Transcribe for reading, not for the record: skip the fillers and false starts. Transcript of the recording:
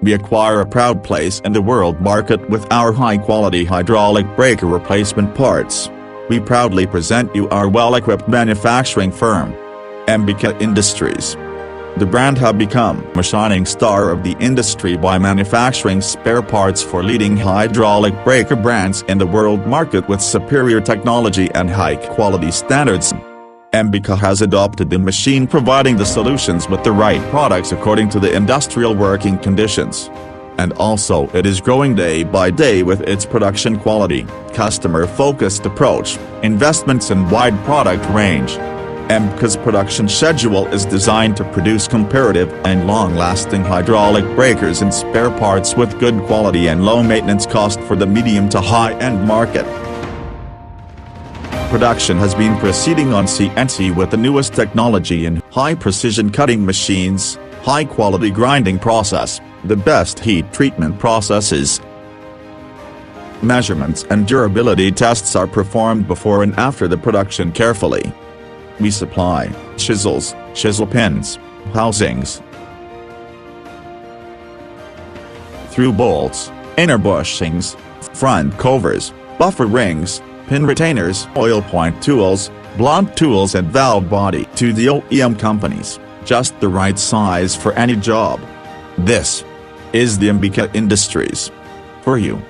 We acquire a proud place in the world market with our high-quality hydraulic breaker replacement parts. We proudly present you our well-equipped manufacturing firm, Ambika Industries. The brand have become a shining star of the industry by manufacturing spare parts for leading hydraulic breaker brands in the world market with superior technology and high-quality standards. Ambika has adopted the machine, providing the solutions with the right products according to the industrial working conditions. And also it is growing day by day with its production quality, customer-focused approach, investments and wide product range. Ambika's production schedule is designed to produce comparative and long-lasting hydraulic breakers and spare parts with good quality and low maintenance cost for the medium to high-end market. Production has been proceeding on CNC with the newest technology in high-precision cutting machines, high-quality grinding process, the best heat treatment processes. Measurements and durability tests are performed before and after the production carefully. We supply chisels, chisel pins, housings, through bolts, inner bushings, front covers, buffer rings, pin retainers, oil point tools, blunt tools and valve body to the OEM companies, just the right size for any job. This is the Ambika Industries. For you.